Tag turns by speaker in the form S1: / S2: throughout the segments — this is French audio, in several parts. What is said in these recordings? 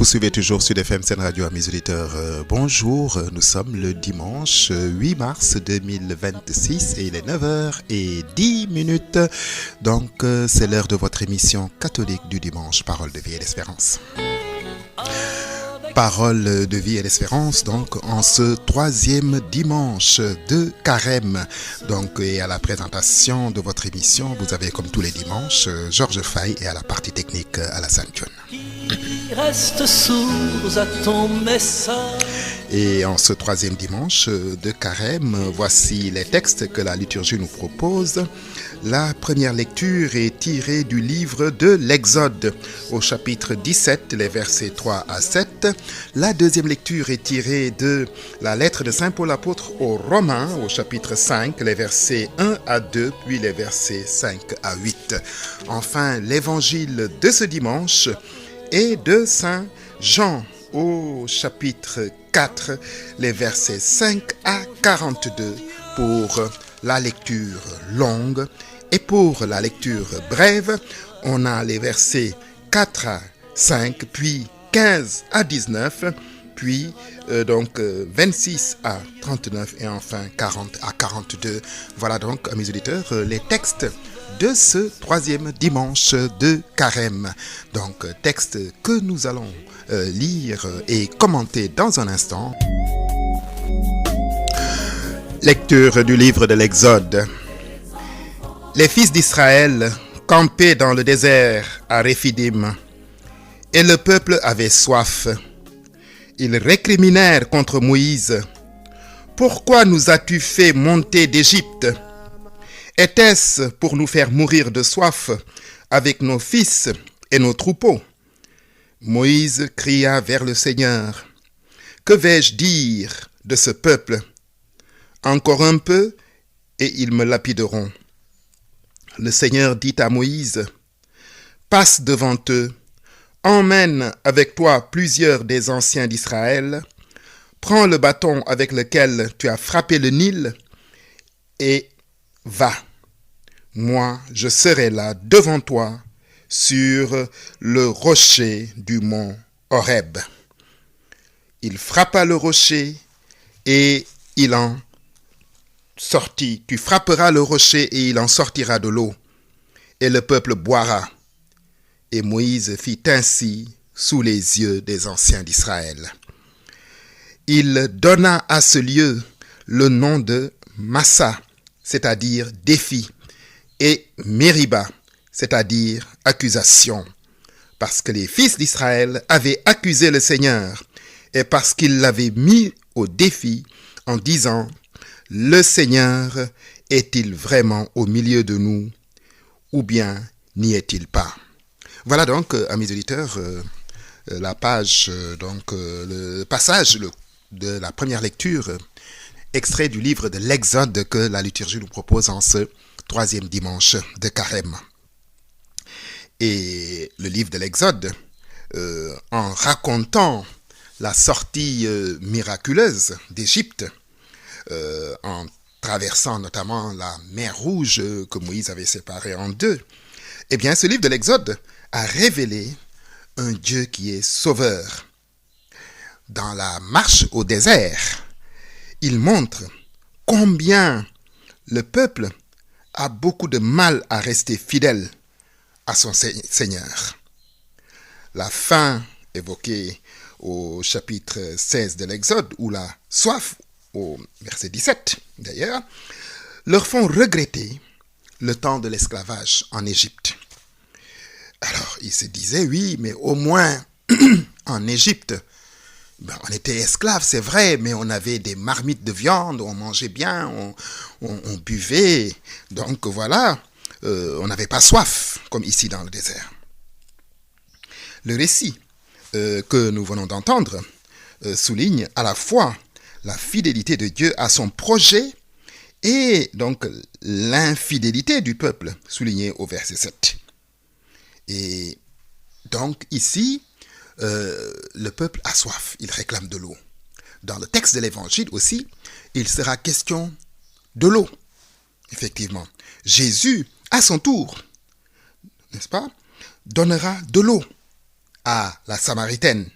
S1: Vous suivez toujours Sud FM Sen Radio, à mes auditeurs. Bonjour, nous sommes le dimanche 8 mars 2026 et il est 9h10. Donc c'est l'heure de votre émission catholique du dimanche, Parole de vie et d'espérance. Parole de vie et d'espérance, donc en ce troisième dimanche de Carême. Donc, et à la présentation de votre émission, vous avez comme tous les dimanches Georges Fay et à la partie technique Alassane John.
S2: Reste sourds à ton message.
S1: Et en ce troisième dimanche de Carême, voici les textes que la liturgie nous propose. La première lecture est tirée du livre de l'Exode, au chapitre 17, les versets 3 à 7. La deuxième lecture est tirée de la lettre de Saint Paul apôtre aux Romains, au chapitre 5, les versets 1 à 2, puis les versets 5 à 8. Enfin, l'évangile de ce dimanche est de Saint Jean, au chapitre 4, les versets 5 à 42 pour la lecture longue. Et pour la lecture brève, on a les versets 4 à 5, puis 15 à 19, puis 26 à 39 et enfin 40 à 42. Voilà donc, à mes auditeurs, les textes de ce troisième dimanche de Carême. Donc, texte que nous allons lire et commenter dans un instant. Lecture du livre de l'Exode. Les fils d'Israël campaient dans le désert à Réphidim, et le peuple avait soif. Ils récriminèrent contre Moïse. « Pourquoi nous as-tu fait monter d'Égypte ? Était-ce pour nous faire mourir de soif avec nos fils et nos troupeaux ?» Moïse cria vers le Seigneur. « Que vais-je dire de ce peuple ? Encore un peu, et ils me lapideront. » Le Seigneur dit à Moïse, « Passe devant eux, emmène avec toi plusieurs des anciens d'Israël, prends le bâton avec lequel tu as frappé le Nil, et va. Moi, je serai là devant toi, sur le rocher du mont Horeb. » Il frappa le rocher, et il en sortit. Tu frapperas le rocher et il en sortira de l'eau, et le peuple boira. Et Moïse fit ainsi sous les yeux des anciens d'Israël. Il donna à ce lieu le nom de Massa, c'est-à-dire défi, et Mériba, c'est-à-dire accusation, parce que les fils d'Israël avaient accusé le Seigneur, et parce qu'ils l'avaient mis au défi en disant: le Seigneur est-il vraiment au milieu de nous, ou bien n'y est-il pas? Voilà donc, à mes auditeurs, la page, le passage de la première lecture, extrait du livre de l'Exode que la liturgie nous propose en ce troisième dimanche de Carême. Et le livre de l'Exode, en racontant la sortie miraculeuse d'Égypte, en traversant notamment la mer Rouge que Moïse avait séparée en deux, eh bien, ce livre de l'Exode a révélé un Dieu qui est sauveur. Dans la marche au désert, il montre combien le peuple a beaucoup de mal à rester fidèle à son Seigneur. La faim évoquée au chapitre 16 de l'Exode, ou la soif, au verset 17 d'ailleurs, leur font regretter le temps de l'esclavage en Égypte. Alors, ils se disaient, oui, mais au moins en Égypte, on était esclaves, c'est vrai, mais on avait des marmites de viande, on mangeait bien, on buvait, donc voilà, on n'avait pas soif, comme ici dans le désert. Le récit que nous venons d'entendre souligne à la fois la fidélité de Dieu à son projet et donc l'infidélité du peuple, souligné au verset 7. Et donc ici, le peuple a soif, il réclame de l'eau. Dans le texte de l'Évangile aussi, il sera question de l'eau. Effectivement, Jésus, à son tour, n'est-ce pas, donnera de l'eau à la Samaritaine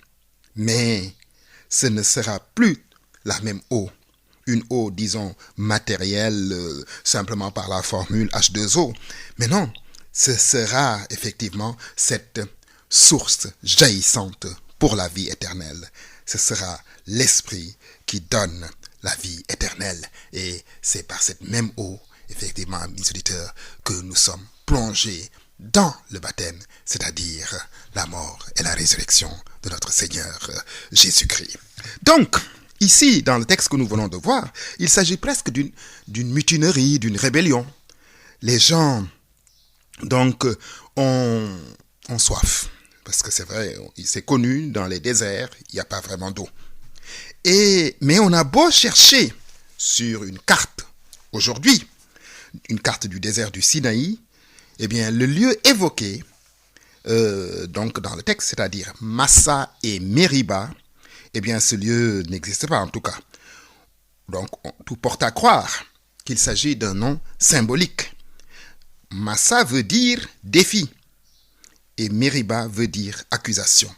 S1: Mais ce ne sera plus la même eau. Une eau, disons, matérielle, simplement par la formule H2O. Mais non, ce sera effectivement cette source jaillissante pour la vie éternelle. Ce sera l'Esprit qui donne la vie éternelle. Et c'est par cette même eau, effectivement, mes auditeurs, que nous sommes plongés dans le baptême, c'est-à-dire la mort et la résurrection de notre Seigneur Jésus-Christ. Donc, ici, dans le texte que nous venons de voir, il s'agit presque d'une mutinerie, d'une rébellion. Les gens, donc, ont soif. Parce que c'est vrai, c'est connu, dans les déserts, il n'y a pas vraiment d'eau. Mais on a beau chercher sur une carte, aujourd'hui, une carte du désert du Sinaï, eh bien, le lieu évoqué, donc dans le texte, c'est-à-dire Massa et Meriba, eh bien, ce lieu n'existe pas en tout cas. Donc, tout porte à croire qu'il s'agit d'un nom symbolique. Massa veut dire défi et Meriba veut dire accusation.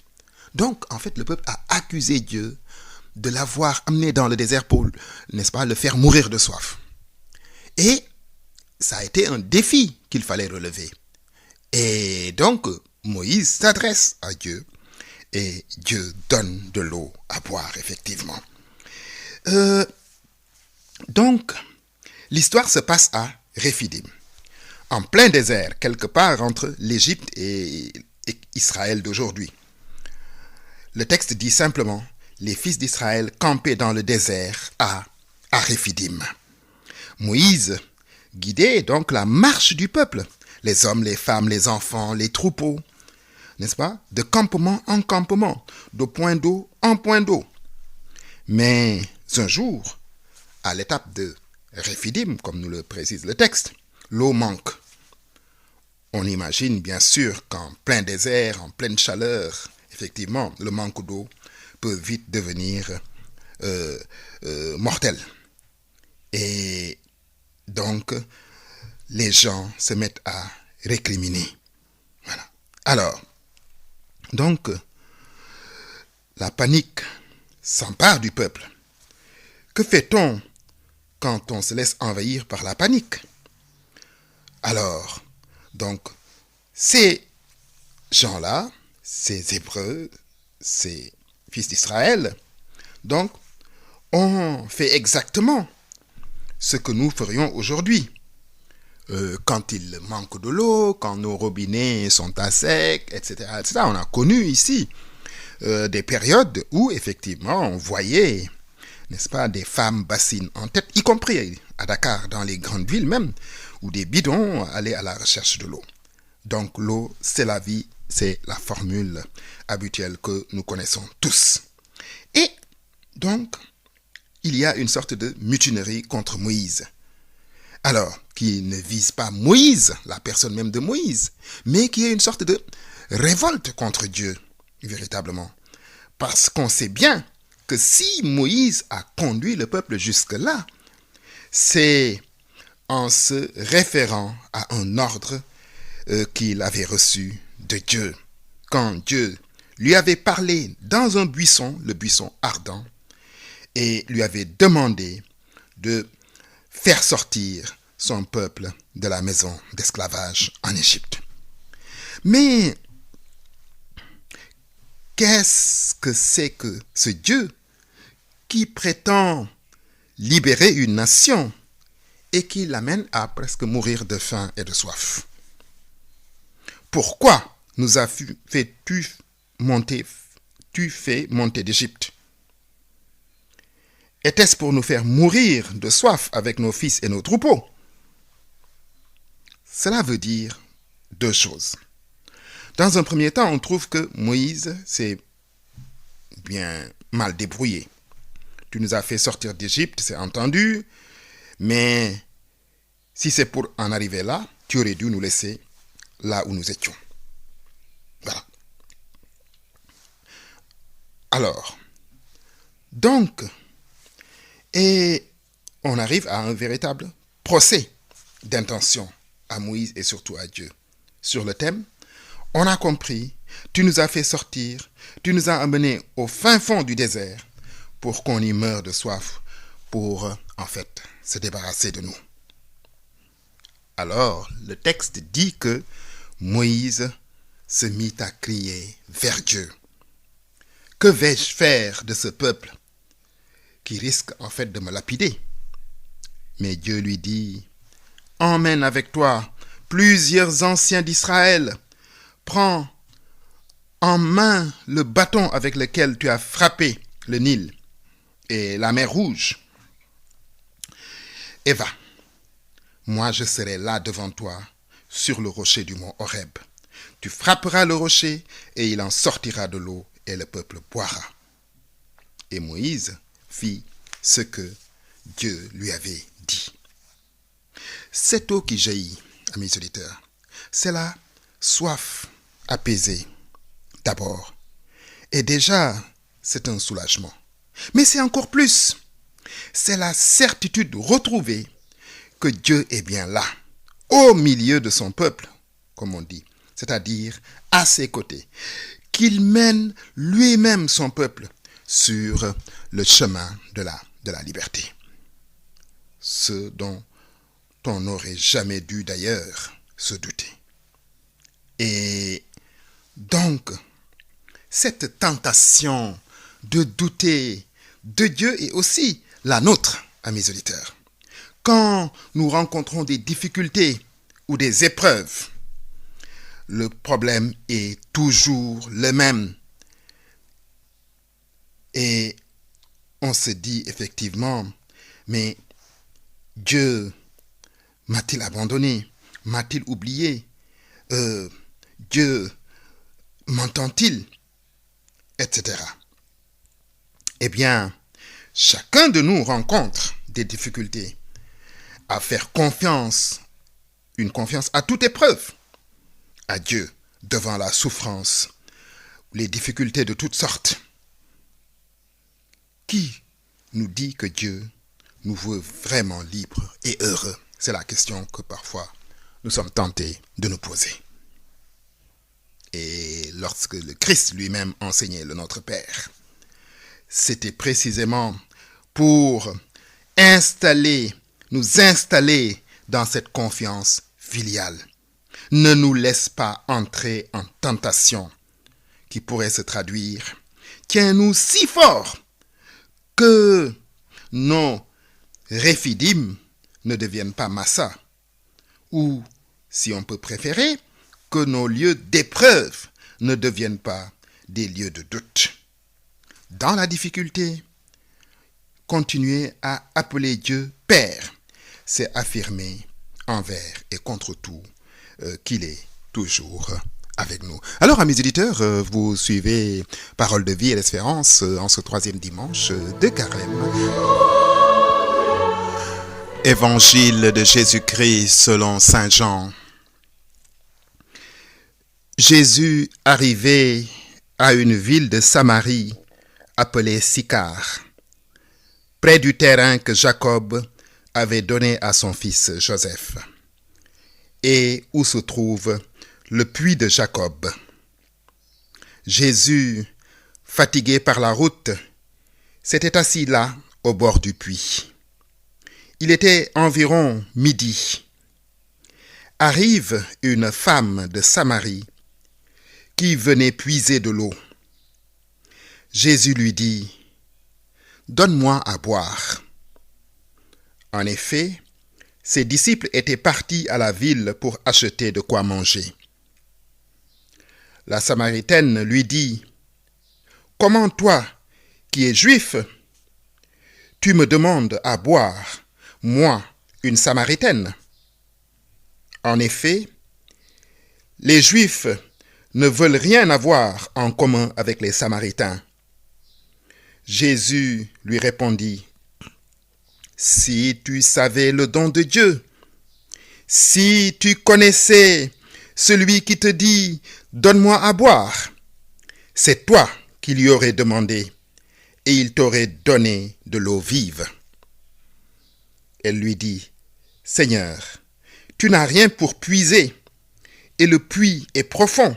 S1: Donc, en fait, le peuple a accusé Dieu de l'avoir amené dans le désert pour, n'est-ce pas, le faire mourir de soif. Et ça a été un défi qu'il fallait relever. Et donc, Moïse s'adresse à Dieu et Dieu donne de l'eau à boire, effectivement. Donc, l'histoire se passe à Réphidim, en plein désert, quelque part entre l'Égypte et Israël d'aujourd'hui. Le texte dit simplement « Les fils d'Israël campaient dans le désert à Réphidim ». Moïse guidait donc la marche du peuple, les hommes, les femmes, les enfants, les troupeaux, n'est-ce pas, de campement en campement, de point d'eau en point d'eau. Mais un jour, à l'étape de Réphidim, comme nous le précise le texte, l'eau manque. On imagine bien sûr qu'en plein désert, en pleine chaleur, effectivement, le manque d'eau peut vite devenir mortel. Et donc, les gens se mettent à récriminer. Voilà. Alors, donc, la panique s'empare du peuple. Que fait-on quand on se laisse envahir par la panique? Alors, donc, ces gens-là, ces Hébreux, ces fils d'Israël, donc, ont fait exactement ce que nous ferions aujourd'hui. Quand il manque de l'eau, quand nos robinets sont à sec, etc., etc. On a connu ici des périodes où, effectivement, on voyait, n'est-ce pas, des femmes bassines en tête, y compris à Dakar, dans les grandes villes même, où des bidons allaient à la recherche de l'eau. Donc l'eau, c'est la vie, c'est la formule habituelle que nous connaissons tous. Et donc, il y a une sorte de mutinerie contre Moïse. Alors, qui ne vise pas Moïse, la personne même de Moïse, mais qui est une sorte de révolte contre Dieu, véritablement. Parce qu'on sait bien que si Moïse a conduit le peuple jusque-là, c'est en se référant à un ordre qu'il avait reçu de Dieu. Quand Dieu lui avait parlé dans un buisson, le buisson ardent, et lui avait demandé de faire sortir son peuple de la maison d'esclavage en Égypte. Mais qu'est-ce que c'est que ce Dieu qui prétend libérer une nation et qui l'amène à presque mourir de faim et de soif? Pourquoi nous as-tu fait monter d'Égypte? Était-ce pour nous faire mourir de soif avec nos fils et nos troupeaux? Cela veut dire deux choses. Dans un premier temps, on trouve que Moïse s'est bien mal débrouillé. Tu nous as fait sortir d'Égypte, c'est entendu, mais si c'est pour en arriver là, tu aurais dû nous laisser là où nous étions. Voilà. Alors, donc, et on arrive à un véritable procès d'intention à Moïse et surtout à Dieu. Sur le thème, on a compris, tu nous as fait sortir Tu nous as amenés au fin fond du désert pour qu'on y meure de soif, pour, en fait, se débarrasser de nous. Alors, le texte dit que Moïse se mit à crier vers Dieu. Que vais-je faire de ce peuple qui risque en fait de me lapider? Mais Dieu lui dit, emmène avec toi plusieurs anciens d'Israël. Prends en main le bâton avec lequel tu as frappé le Nil et la mer Rouge. Et va, moi je serai là devant toi sur le rocher du mont Horeb. Tu frapperas le rocher et il en sortira de l'eau et le peuple boira. Et Moïse fit ce que Dieu lui avait dit. Cette eau qui jaillit, amis auditeurs, c'est la soif apaisée d'abord. Et déjà, c'est un soulagement. Mais c'est encore plus. C'est la certitude retrouvée que Dieu est bien là, au milieu de son peuple, comme on dit, c'est-à-dire à ses côtés, qu'il mène lui-même son peuple sur le chemin de la liberté. Ce dont on n'aurait jamais dû d'ailleurs se douter. Et donc, cette tentation de douter de Dieu est aussi la nôtre, amis auditeurs. Quand nous rencontrons des difficultés ou des épreuves, le problème est toujours le même. Et on se dit effectivement, mais Dieu m'a-t-il abandonné? M'a-t-il oublié? Dieu m'entend-il? Etc. Eh bien, chacun de nous rencontre des difficultés à faire confiance, une confiance à toute épreuve, à Dieu devant la souffrance, les difficultés de toutes sortes. Qui nous dit que Dieu nous veut vraiment libres et heureux? C'est la question que parfois nous sommes tentés de nous poser. Et lorsque le Christ lui-même enseignait le Notre Père, c'était précisément pour nous installer dans cette confiance filiale. Ne nous laisse pas entrer en tentation qui pourrait se traduire. Tiens-nous si fort que nos réphidim ne deviennent pas massa, ou, si on peut préférer, que nos lieux d'épreuve ne deviennent pas des lieux de doute. Dans la difficulté, continuer à appeler Dieu Père, c'est affirmer envers et contre tout qu'il est toujours avec nous. Alors, amis éditeurs, vous suivez Parole de vie et l'espérance en ce 3e dimanche de Carême. Évangile de Jésus-Christ selon saint Jean. Jésus arrivait à une ville de Samarie appelée Sychar, près du terrain que Jacob avait donné à son fils Joseph, et où se trouve le puits de Jacob. Jésus, fatigué par la route, s'était assis là, au bord du puits. Il était environ midi. Arrive une femme de Samarie qui venait puiser de l'eau. Jésus lui dit, « Donne-moi à boire. » En effet, ses disciples étaient partis à la ville pour acheter de quoi manger. La Samaritaine lui dit, « Comment toi, qui es juif, tu me demandes à boire, moi, une Samaritaine? » En effet, les Juifs ne veulent rien avoir en commun avec les Samaritains. Jésus lui répondit, « Si tu savais le don de Dieu, si tu connaissais celui qui te dit, « Donne-moi à boire », c'est toi qui lui aurais demandé, et il t'aurait donné de l'eau vive. » Elle lui dit, « Seigneur, tu n'as rien pour puiser, et le puits est profond.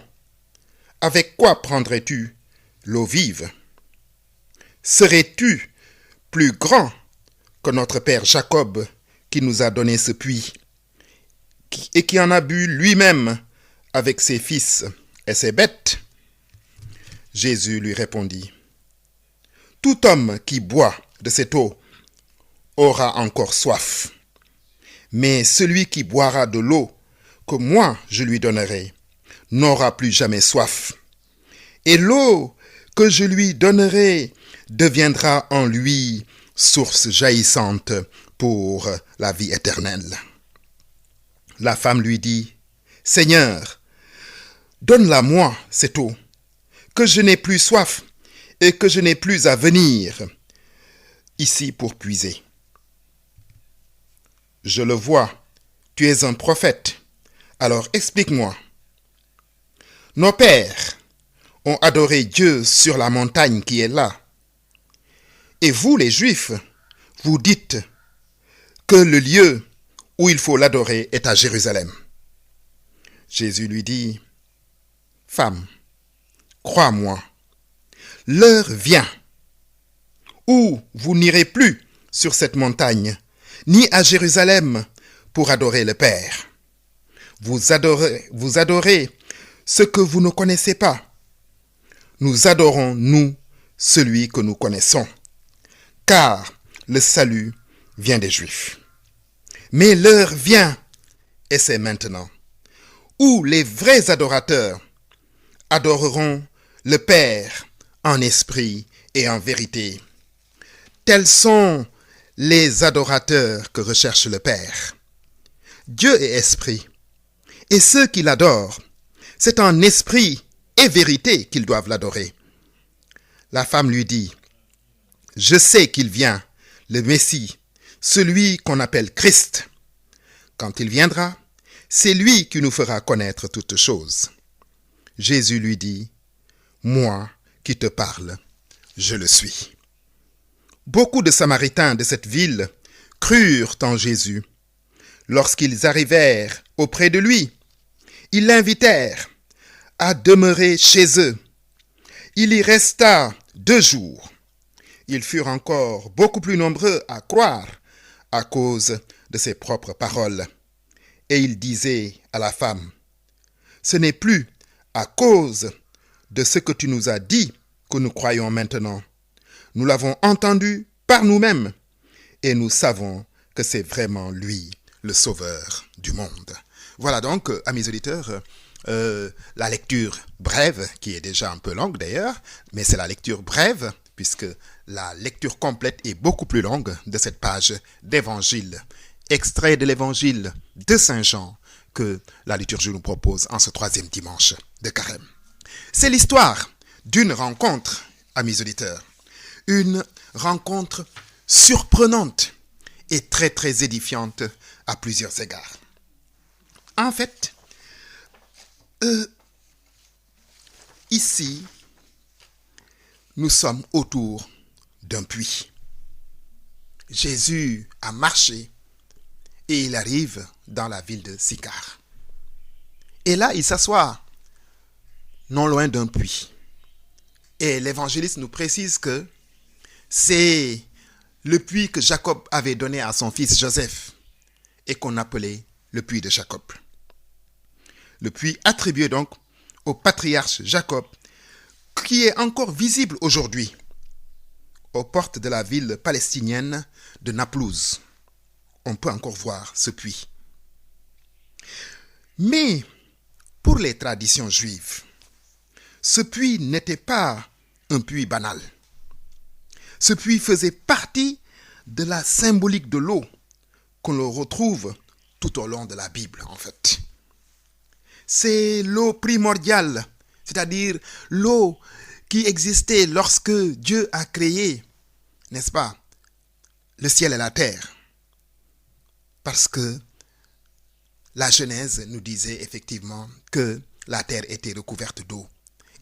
S1: Avec quoi prendrais-tu l'eau vive. Serais-tu plus grand que notre père Jacob qui nous a donné ce puits et qui en a bu lui-même avec ses fils et ses bêtes? Jésus lui répondit, tout homme qui boit de cette eau aura encore soif. Mais celui qui boira de l'eau que moi je lui donnerai n'aura plus jamais soif. Et l'eau que je lui donnerai deviendra en lui source jaillissante pour la vie éternelle. La femme lui dit, Seigneur, donne-la-moi cette eau, que je n'ai plus soif et que je n'ai plus à venir ici pour puiser. Je le vois, tu es un prophète, alors explique-moi. Nos pères ont adoré Dieu sur la montagne qui est là. Et vous, les Juifs, vous dites que le lieu où il faut l'adorer est à Jérusalem. Jésus lui dit, Femme, crois-moi, l'heure vient où vous n'irez plus sur cette montagne, ni à Jérusalem pour adorer le Père. Vous adorez ce que vous ne connaissez pas. Nous adorons, nous, celui que nous connaissons, car le salut vient des Juifs. Mais l'heure vient, et c'est maintenant, où les vrais adorateurs adoreront le Père en esprit et en vérité. Tels sont les adorateurs que recherche le Père. Dieu est esprit, et ceux qui l'adorent, c'est en esprit et vérité qu'ils doivent l'adorer. La femme lui dit, je sais qu'il vient, le Messie, celui qu'on appelle Christ. Quand il viendra, c'est lui qui nous fera connaître toutes choses. Jésus lui dit, moi qui te parle, je le suis. Beaucoup de Samaritains de cette ville crurent en Jésus. Lorsqu'ils arrivèrent auprès de lui, ils l'invitèrent à demeurer chez eux. Il y resta 2 jours. Ils furent encore beaucoup plus nombreux à croire à cause de ses propres paroles. Et il disait à la femme, « Ce n'est plus à cause de ce que tu nous as dit que nous croyons maintenant. Nous l'avons entendu par nous-mêmes et nous savons que c'est vraiment lui, le sauveur du monde. » Voilà donc, amis auditeurs, la lecture brève, qui est déjà un peu longue d'ailleurs, mais c'est la lecture brève, puisque la lecture complète est beaucoup plus longue de cette page d'évangile, extrait de l'évangile de Saint Jean, que la liturgie nous propose en ce 3e dimanche de Carême. C'est l'histoire d'une rencontre, amis auditeurs, une rencontre surprenante et très très édifiante à plusieurs égards. En fait, ici, nous sommes autour d'un puits. Jésus a marché et il arrive dans la ville de Sychar. Et là, il s'assoit non loin d'un puits. Et l'évangéliste nous précise que c'est le puits que Jacob avait donné à son fils Joseph et qu'on appelait le puits de Jacob. Le puits attribué donc au patriarche Jacob, qui est encore visible aujourd'hui aux portes de la ville palestinienne de Naplouse. On peut encore voir ce puits. Mais pour les traditions juives, ce puits n'était pas un puits banal. Ce puits faisait partie de la symbolique de l'eau qu'on le retrouve tout au long de la Bible, en fait. C'est l'eau primordiale, c'est-à-dire l'eau qui existait lorsque Dieu a créé, n'est-ce pas, le ciel et la terre. Parce que la Genèse nous disait effectivement que la terre était recouverte d'eau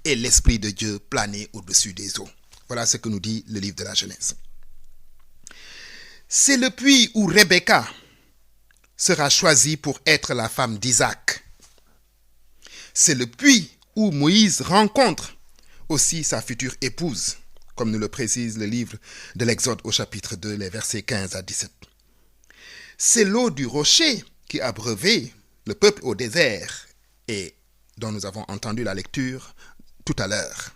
S1: et l'Esprit de Dieu planait au-dessus des eaux. Voilà ce que nous dit le livre de la Genèse. C'est le puits où Rebecca sera choisie pour être la femme d'Isaac. C'est le puits où Moïse rencontre aussi sa future épouse, comme nous le précise le livre de l'Exode au chapitre 2, les versets 15 à 17. C'est l'eau du rocher qui a abreuvé le peuple au désert et dont nous avons entendu la lecture tout à l'heure.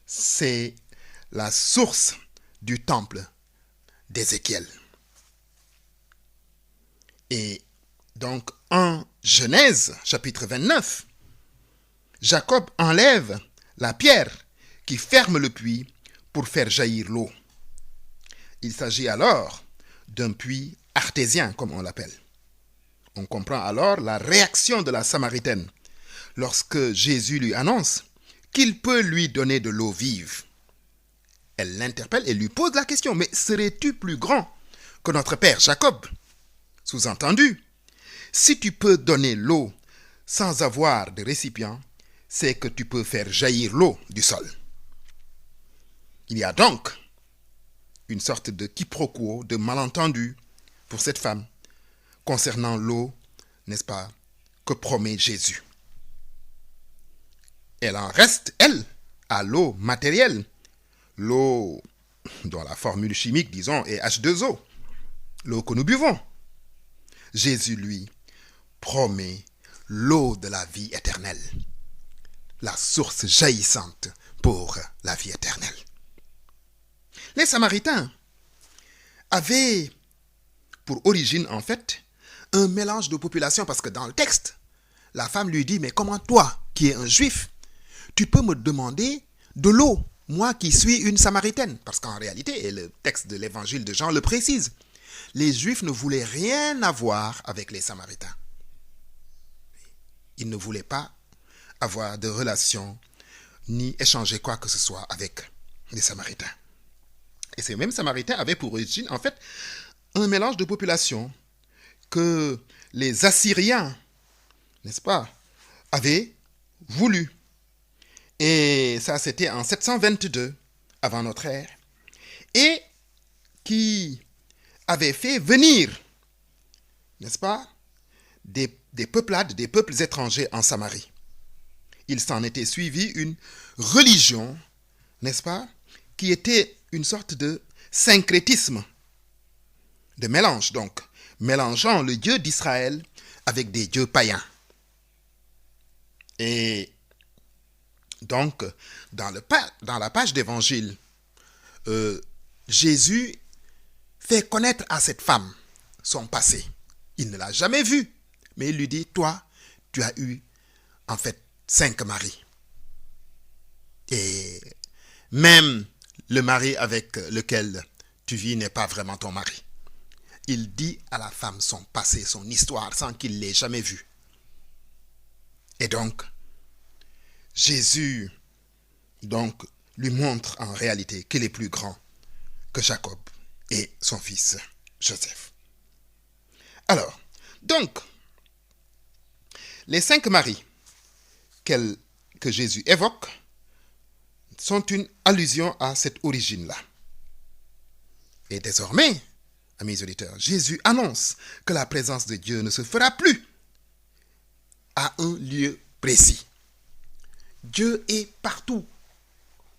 S1: C'est la source du temple d'Ézéchiel. Et donc, en Genèse, chapitre 29, Jacob enlève la pierre qui ferme le puits pour faire jaillir l'eau. Il s'agit alors d'un puits artésien, comme on l'appelle. On comprend alors la réaction de la Samaritaine lorsque Jésus lui annonce qu'il peut lui donner de l'eau vive. Elle l'interpelle et lui pose la question, mais serais-tu plus grand que notre père Jacob? Sous-entendu, si tu peux donner l'eau sans avoir de récipient, c'est que tu peux faire jaillir l'eau du sol. Il y a donc une sorte de quiproquo, de malentendu pour cette femme concernant l'eau, n'est-ce pas, que promet Jésus. Elle en reste, elle, à l'eau matérielle, l'eau dont la formule chimique, disons, est H2O, l'eau que nous buvons. Jésus, lui, promet l'eau de la vie éternelle, la source jaillissante pour la vie éternelle. Les Samaritains avaient pour origine, en fait, un mélange de population, parce que dans le texte, la femme lui dit, mais comment toi, qui es un juif, tu peux me demander de l'eau, moi qui suis une Samaritaine? Parce qu'en réalité, et le texte de l'évangile de Jean le précise, les Juifs ne voulaient rien avoir avec les Samaritains. Ils ne voulaient pas avoir de relation ni échanger quoi que ce soit avec les Samaritains. Et ces mêmes Samaritains avaient pour origine, en fait, un mélange de population que les Assyriens, n'est-ce pas, avaient voulu. Et ça, c'était en 722 avant notre ère. Et qui avait fait venir, n'est-ce pas, des peuplades, des peuples étrangers en Samarie. Il s'en était suivi une religion, n'est-ce pas, qui était une sorte de syncrétisme, de mélange, donc, mélangeant le Dieu d'Israël avec des dieux païens. Et donc, dans la page d'évangile, Jésus fait connaître à cette femme son passé. Il ne l'a jamais vue, mais il lui dit, toi, tu as eu, en fait, 5 maris. Et même le mari avec lequel tu vis n'est pas vraiment ton mari. Il dit à la femme son passé, son histoire, sans qu'il l'ait jamais vue. Et donc, Jésus, donc, lui montre en réalité qu'il est plus grand que Jacob et son fils Joseph. Alors, donc, les 5 maris que Jésus évoque sont une allusion à cette origine-là. Et désormais, amis auditeurs, Jésus annonce que la présence de Dieu ne se fera plus à un lieu précis. Dieu est partout.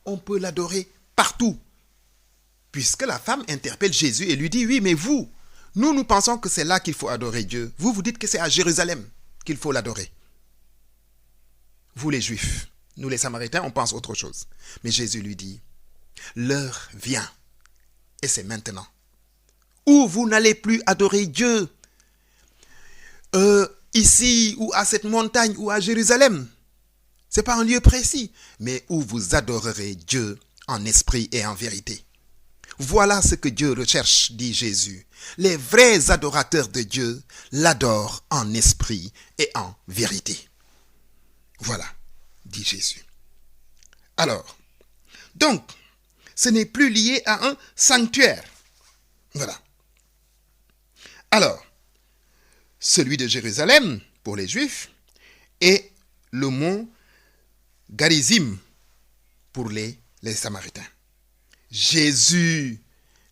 S1: On peut l'adorer partout. Puisque la femme interpelle Jésus et lui dit, oui, mais vous, nous pensons que c'est là qu'il faut adorer Dieu. Vous dites que c'est à Jérusalem qu'il faut l'adorer. Vous les Juifs, nous les Samaritains, on pense autre chose. Mais Jésus lui dit, l'heure vient, et c'est maintenant, où vous n'allez plus adorer Dieu, ici, ou à cette montagne, ou à Jérusalem. Ce n'est pas un lieu précis, mais où vous adorerez Dieu en esprit et en vérité. Voilà ce que Dieu recherche, dit Jésus. Les vrais adorateurs de Dieu l'adorent en esprit et en vérité. Voilà, dit Jésus. Alors, donc, ce n'est plus lié à un sanctuaire. Voilà. Alors, celui de Jérusalem, pour les Juifs, est le mont Garizim pour les Samaritains. Jésus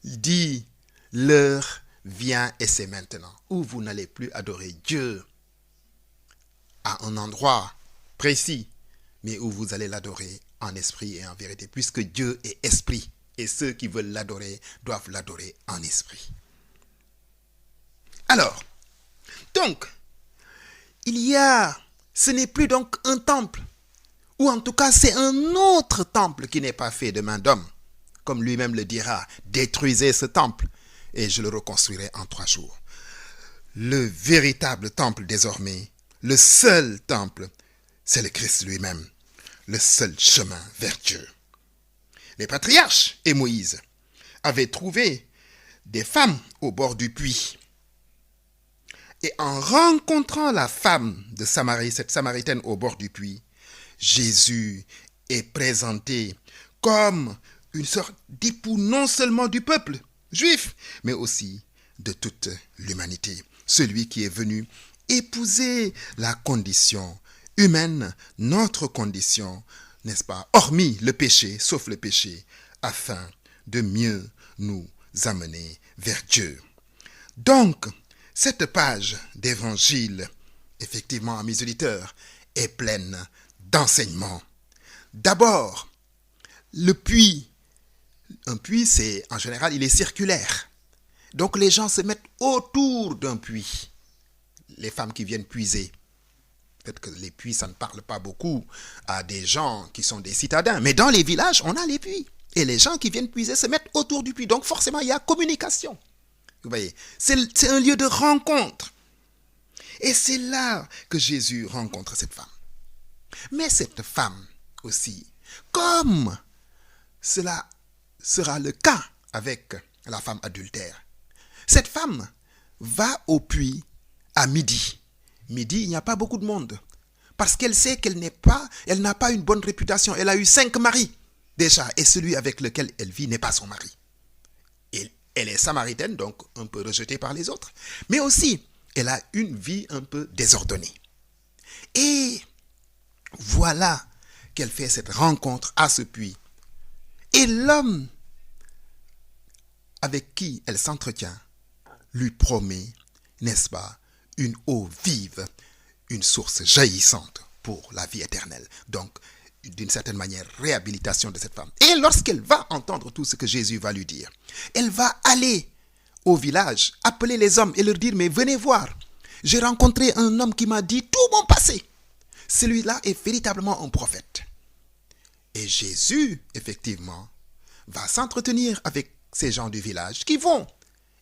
S1: dit, l'heure vient et c'est maintenant, où vous n'allez plus adorer Dieu à un endroit précis, mais où vous allez l'adorer en esprit et en vérité, puisque Dieu est esprit, et ceux qui veulent l'adorer doivent l'adorer en esprit. Alors, donc, ce n'est plus donc un temple, ou en tout cas c'est un autre temple qui n'est pas fait de main d'homme. Comme lui-même le dira, détruisez ce temple et je le reconstruirai en 3 jours. Le véritable temple désormais, le seul temple, c'est le Christ lui-même, le seul chemin vers Dieu. Les patriarches et Moïse avaient trouvé des femmes au bord du puits. Et en rencontrant la femme de Samarie, cette Samaritaine au bord du puits, Jésus est présenté comme une sorte d'époux non seulement du peuple juif, mais aussi de toute l'humanité. Celui qui est venu épouser la condition humaine, notre condition, n'est-ce pas, hormis le péché, sauf le péché, afin de mieux nous amener vers Dieu. Donc, cette page d'évangile, effectivement, à mes auditeurs, est pleine d'enseignements. D'abord, le puits. Un puits, en général, il est circulaire. Donc, les gens se mettent autour d'un puits. Les femmes qui viennent puiser. Peut-être que les puits, ça ne parle pas beaucoup à des gens qui sont des citadins. Mais dans les villages, on a les puits. Et les gens qui viennent puiser se mettent autour du puits. Donc, forcément, il y a communication. Vous voyez, c'est un lieu de rencontre. Et c'est là que Jésus rencontre cette femme. Mais cette femme aussi, comme cela sera le cas avec la femme adultère, cette femme va au puits à midi. Midi, il n'y a pas beaucoup de monde. Parce qu'elle sait qu'elle n'a pas une bonne réputation. Elle a eu 5 maris déjà. Et celui avec lequel elle vit n'est pas son mari. Elle est samaritaine, donc un peu rejetée par les autres. Mais aussi, elle a une vie un peu désordonnée. Et voilà qu'elle fait cette rencontre à ce puits. Et l'homme avec qui elle s'entretient lui promet, n'est-ce pas, une eau vive, une source jaillissante pour la vie éternelle. Donc, d'une certaine manière, réhabilitation de cette femme. Et lorsqu'elle va entendre tout ce que Jésus va lui dire, elle va aller au village, appeler les hommes et leur dire, mais venez voir, j'ai rencontré un homme qui m'a dit tout mon passé. Celui-là est véritablement un prophète. Et Jésus, effectivement, va s'entretenir avec ces gens du village qui vont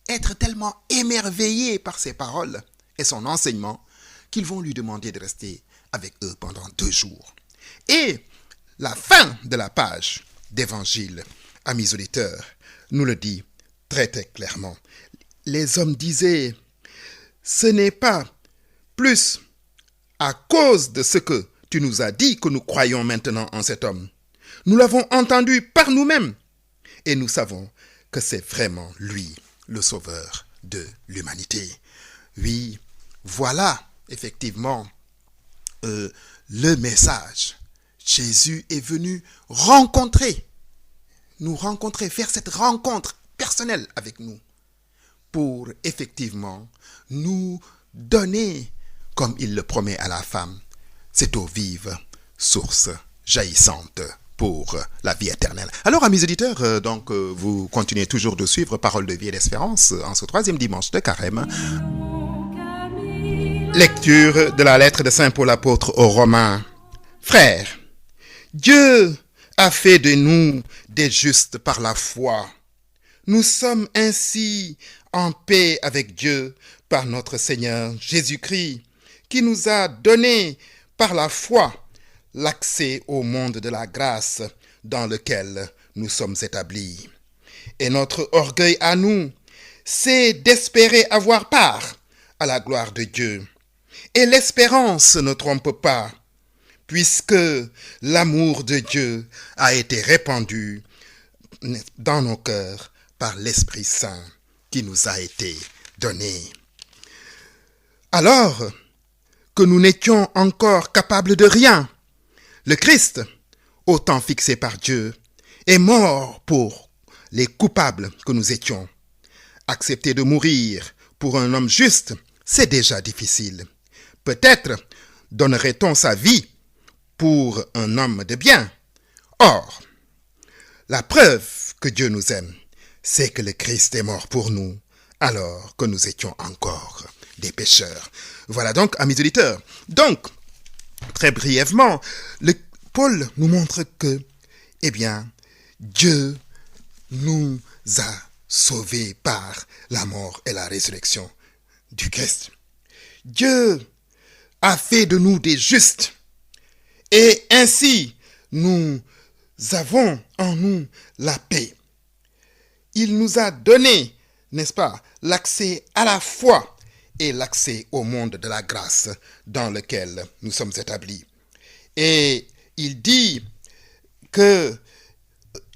S1: être tellement émerveillés par ses paroles et son enseignement qu'ils vont lui demander de rester avec eux pendant 2 jours. Et la fin de la page d'évangile, amis auditeurs, nous le dit très très clairement. Les hommes disaient, ce n'est pas plus à cause de ce que tu nous as dit que nous croyons maintenant en cet homme. Nous l'avons entendu par nous-mêmes et nous savons que c'est vraiment lui, le sauveur de l'humanité. Oui, voilà effectivement le message. Jésus est venu nous rencontrer, faire cette rencontre personnelle avec nous pour effectivement nous donner, comme il le promet à la femme, cette eau vive, source jaillissante pour la vie éternelle. Alors, amis auditeurs, vous continuez toujours de suivre Parole de vie et d'espérance en ce 3e dimanche de Carême. Lecture de la lettre de Saint Paul apôtre aux Romains. Frères, Dieu a fait de nous des justes par la foi. Nous sommes ainsi en paix avec Dieu par notre Seigneur Jésus-Christ, qui nous a donné par la foi l'accès au monde de la grâce dans lequel nous sommes établis. Et notre orgueil à nous, c'est d'espérer avoir part à la gloire de Dieu. Et l'espérance ne trompe pas, puisque l'amour de Dieu a été répandu dans nos cœurs par l'Esprit Saint qui nous a été donné. Alors que nous n'étions encore capables de rien, le Christ, au temps fixé par Dieu, est mort pour les coupables que nous étions. Accepter de mourir pour un homme juste, c'est déjà difficile. Peut-être donnerait-on sa vie pour un homme de bien. Or, la preuve que Dieu nous aime, c'est que le Christ est mort pour nous alors que nous étions encore des pécheurs. Voilà donc, amis auditeurs. Donc, très brièvement, Paul nous montre que, Dieu nous a sauvés par la mort et la résurrection du Christ. Dieu a fait de nous des justes et ainsi nous avons en nous la paix. Il nous a donné, n'est-ce pas, l'accès à la foi et l'accès au monde de la grâce dans lequel nous sommes établis. Et il dit que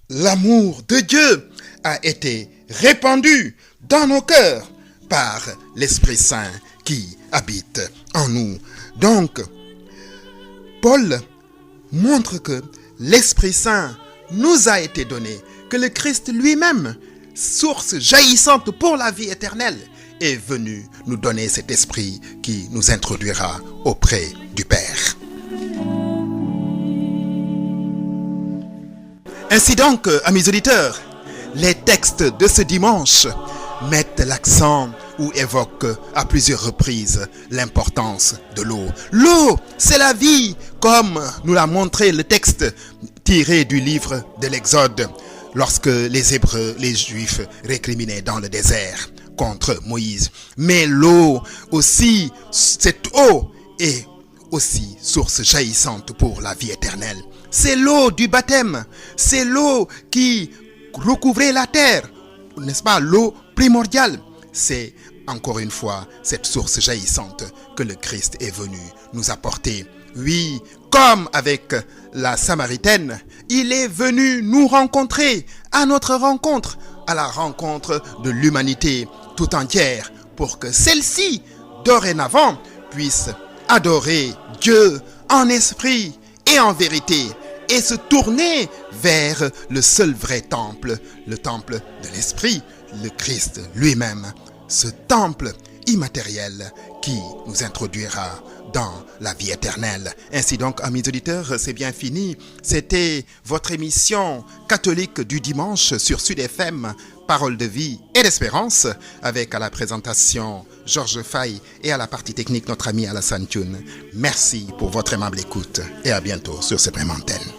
S1: l'amour de Dieu a été répandu dans nos cœurs par l'Esprit Saint qui habite en nous. Donc, Paul montre que l'Esprit Saint nous a été donné, que le Christ lui-même, source jaillissante pour la vie éternelle, est venu nous donner cet esprit qui nous introduira auprès du Père. Ainsi donc, amis auditeurs, les textes de ce dimanche mettent l'accent ou évoquent à plusieurs reprises l'importance de l'eau. L'eau, c'est la vie, comme nous l'a montré le texte tiré du livre de l'Exode, lorsque les Hébreux, les Juifs, récriminaient dans le désert contre Moïse. Mais l'eau aussi, cette eau est aussi source jaillissante pour la vie éternelle. C'est l'eau du baptême, c'est l'eau qui recouvrait la terre, n'est-ce pas, l'eau primordiale. C'est encore une fois cette source jaillissante que le Christ est venu nous apporter. Oui, comme avec la Samaritaine, il est venu nous rencontrer à notre rencontre, à la rencontre de l'humanité tout entière, pour que celle-ci, dorénavant, puisse adorer Dieu en esprit et en vérité, et se tourner vers le seul vrai temple, le temple de l'esprit, le Christ lui-même, ce temple immatériel qui nous introduira dans la vie éternelle. Ainsi donc, amis auditeurs, c'est bien fini. C'était votre émission catholique du dimanche sur Sud FM, Parole de vie et d'espérance, avec à la présentation Georges Faye et à la partie technique notre ami Alassane Thioune. Merci pour votre aimable écoute et à bientôt sur cette même antenne.